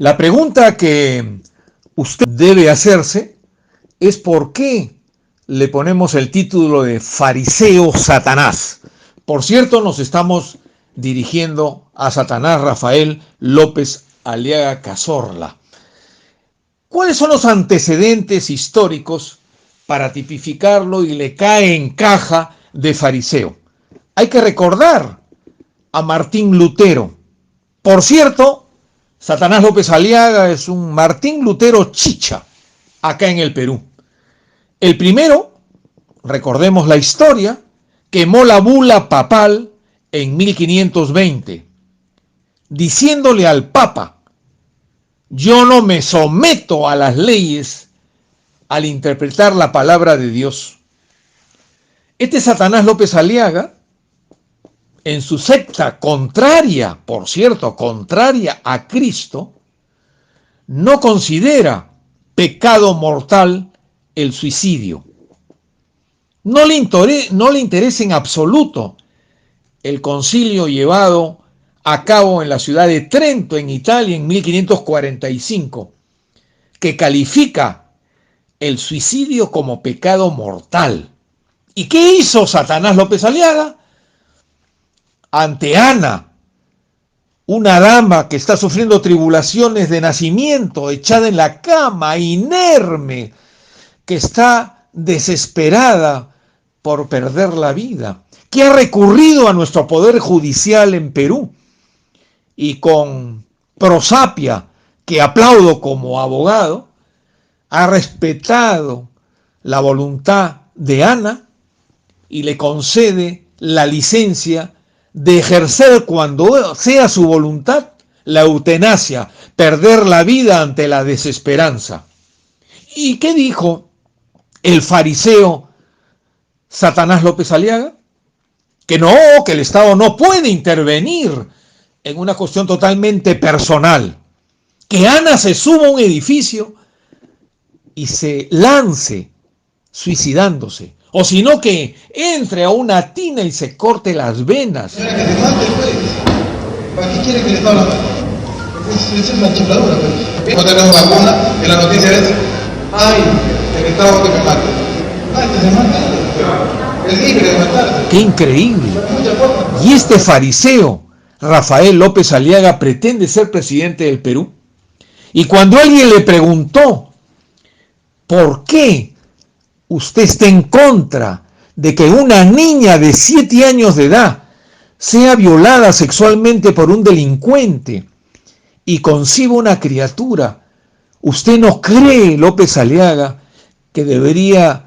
La pregunta que usted debe hacerse es por qué le ponemos el título de fariseo Satanás. Por cierto, nos estamos dirigiendo a Satanás Rafael López Aliaga Cazorla. ¿Cuáles son los antecedentes históricos para tipificarlo y le cae en caja de fariseo? Hay que recordar a Martín Lutero. Por cierto, Satanás López Aliaga es un Martín Lutero chicha acá en el Perú. El primero, recordemos la historia, quemó la bula papal en 1520, diciéndole al Papa: yo no me someto a las leyes al interpretar la palabra de Dios. Este Satanás López Aliaga, en su secta contraria, por cierto, contraria a Cristo, no considera pecado mortal el suicidio. No le interesa en absoluto el concilio llevado a cabo en la ciudad de Trento, en Italia, en 1545, que califica el suicidio como pecado mortal. ¿Y qué hizo Satanás López Aliaga? Ante Ana, una dama que está sufriendo tribulaciones de nacimiento, echada en la cama, inerme, que está desesperada por perder la vida, que ha recurrido a nuestro poder judicial en Perú y con prosapia, que aplaudo como abogado, ha respetado la voluntad de Ana y le concede la licencia de ejercer, cuando sea su voluntad, la eutanasia, perder la vida ante la desesperanza. ¿Y qué dijo el fariseo Satanás López Aliaga? Que el Estado no puede intervenir en una cuestión totalmente personal. Que Ana se suba a un edificio y se lance suicidándose. O sino que entre a una tina y se corte las venas. Que se mate, pues. ¿Para qué quiere que le está hablando? Es una chifladura, pues. No tenemos vacuna y la noticia es: ay, el Estado que me mate. Ay, que se mate. Es libre de matarse. ¡Qué increíble! Y este fariseo, Rafael López Aliaga, pretende ser presidente del Perú. Y cuando alguien le preguntó por qué usted está en contra de que una niña de 7 años de edad sea violada sexualmente por un delincuente y conciba una criatura, ¿usted no cree, López Aliaga, que debería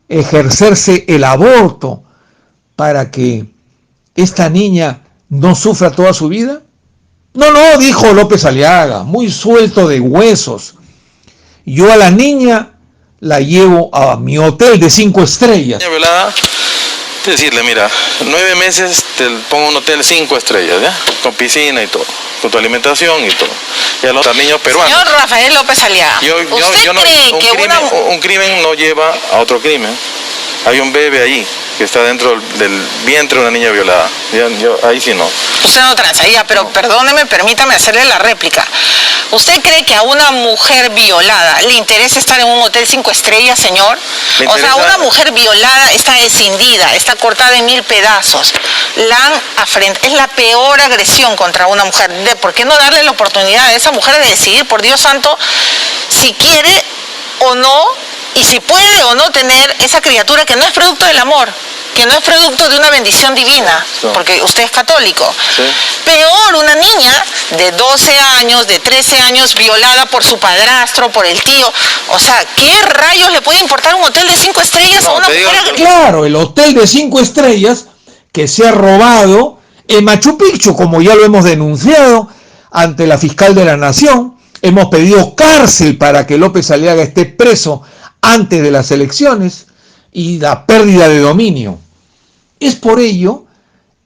ejercerse el aborto para que esta niña no sufra toda su vida? No, dijo López Aliaga, muy suelto de huesos. Yo a la niña la llevo a mi hotel de 5 estrellas. Violada, decirle: mira, 9 meses te pongo un hotel 5 estrellas, ¿ya? Con piscina y todo, con tu alimentación y todo. Y a los niños peruanos. Señor Rafael López Aliaga, ¿usted cree que un crimen no lleva a otro crimen? Hay un bebé ahí que está dentro del vientre de una niña violada. Yo ahí sí no. Usted no transaía, pero no. Perdóneme, permítame hacerle la réplica. ¿Usted cree que a una mujer violada le interesa estar en un hotel 5 estrellas, señor? O sea, una mujer violada está escindida, está cortada en 1000 pedazos. Es la peor agresión contra una mujer. ¿Por qué no darle la oportunidad a esa mujer de decidir, por Dios santo, si quiere o no, y si puede o no tener esa criatura que no es producto del amor, que no es producto de una bendición divina, porque usted es católico? Sí. Peor, una niña de 12 años, de 13 años, violada por su padrastro, por el tío. O sea, ¿qué rayos le puede importar un hotel de 5 estrellas a una mujer? Claro, el hotel de 5 estrellas que se ha robado en Machu Picchu, como ya lo hemos denunciado ante la fiscal de la Nación. Hemos pedido cárcel para que López Aliaga esté preso antes de las elecciones, y la pérdida de dominio. Es por ello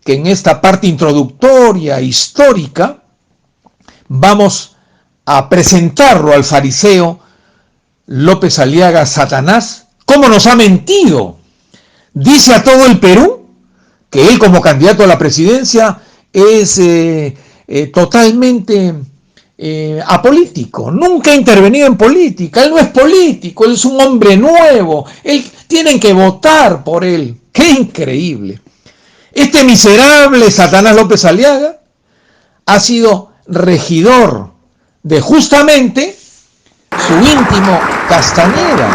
que en esta parte introductoria histórica vamos a presentarlo al fariseo López Aliaga Satanás, cómo nos ha mentido. Dice a todo el Perú que él, como candidato a la presidencia, es totalmente apolítico, nunca ha intervenido en política, él no es político, él es un hombre nuevo, tienen que votar por él. ¡Qué increíble! Este miserable Satanás López Aliaga ha sido regidor de justamente su íntimo Castañeda.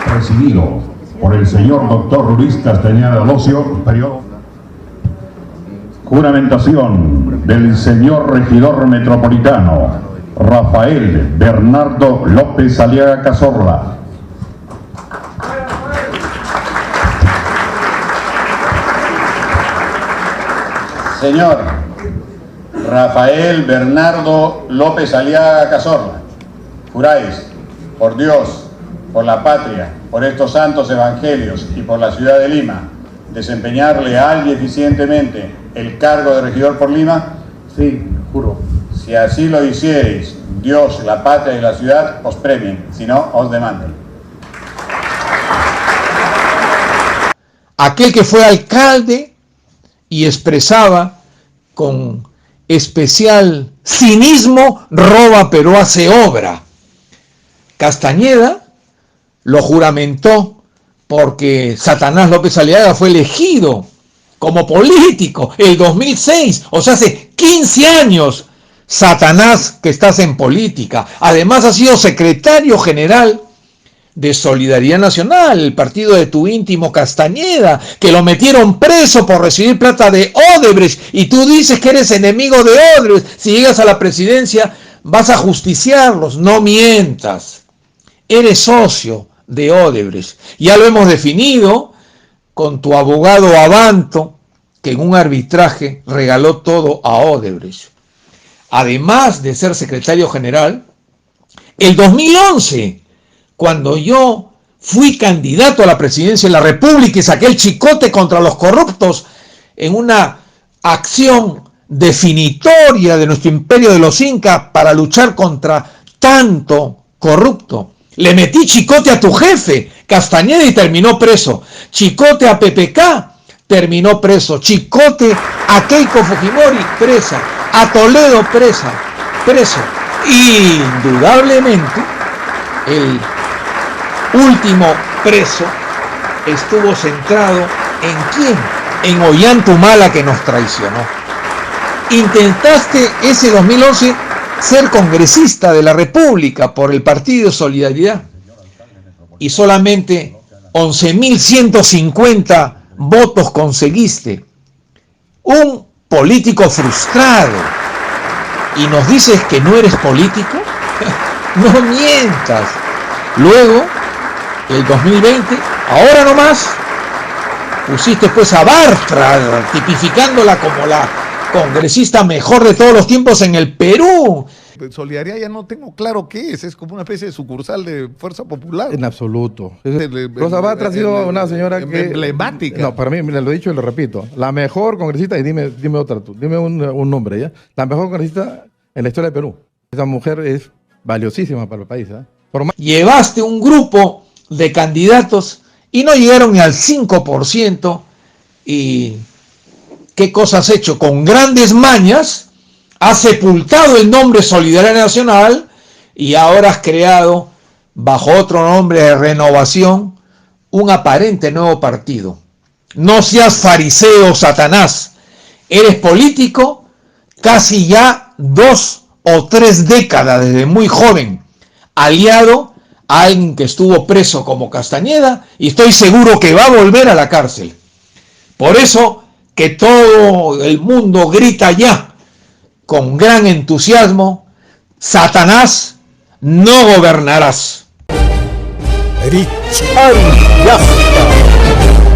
Presidido por el señor doctor Luis Castañeda Locio, periodo. Juramentación del señor regidor metropolitano Rafael Bernardo López Aliaga Cazorla. Señor Rafael Bernardo López Aliaga Cazorla, juráis por Dios, por la patria, por estos santos evangelios y por la ciudad de Lima, desempeñar leal y eficientemente el cargo de regidor por Lima. Sí, juro. Si así lo hiciereis, Dios, la patria y la ciudad os premien, si no, os demanden. Aquel que fue alcalde y expresaba con especial cinismo, roba pero hace obra. Castañeda lo juramentó porque Satanás López Aliaga fue elegido como político el 2006, o sea, hace 15 años. Satanás, que estás en política. Además ha sido secretario general de Solidaridad Nacional, el partido de tu íntimo Castañeda, que lo metieron preso por recibir plata de Odebrecht, y tú dices que eres enemigo de Odebrecht. Si llegas a la presidencia vas a justiciarlos. No mientas, eres socio de Odebrecht. Ya lo hemos definido con tu abogado Abanto, que en un arbitraje regaló todo a Odebrecht. Además de ser secretario general, el 2011, cuando yo fui candidato a la presidencia de la República y saqué el chicote contra los corruptos en una acción definitoria de nuestro imperio de los incas para luchar contra tanto corrupto, le metí chicote a tu jefe, Castañeda, y terminó preso. Chicote a PPK, terminó preso. Chicote a Keiko Fujimori, presa. A Toledo, preso. Indudablemente, el último preso estuvo centrado ¿en quién? En Ollanta, que nos traicionó. Intentaste ese 2011 ser congresista de la República por el Partido Solidaridad y solamente 11.150 votos conseguiste. Un político frustrado. ¿Y nos dices que no eres político? No mientas. Luego, el 2020, ahora nomás, pusiste pues a Bartra, tipificándola como la congresista mejor de todos los tiempos en el Perú. Solidaridad ya no tengo claro qué es como una especie de sucursal de Fuerza Popular. En absoluto. Rosa Bartra ha sido una señora que... emblemática. No, para mí, mira, lo he dicho y lo repito, la mejor congresista, y dime otra tú, dime un nombre, ¿ya? La mejor congresista en la historia de Perú. Esa mujer es valiosísima para el país, ¿eh? Llevaste un grupo de candidatos y no llegaron ni al 5%. ¿Y qué cosa has hecho? Con grandes mañas has sepultado el nombre Solidaridad Nacional y ahora has creado, bajo otro nombre de Renovación, un aparente nuevo partido. No seas fariseo, Satanás. Eres político casi ya 2 o 3 décadas, desde muy joven, aliado a alguien que estuvo preso como Castañeda, y estoy seguro que va a volver a la cárcel. Por eso que todo el mundo grita ya, con gran entusiasmo: Satanás, no gobernarás. Richard Yasta.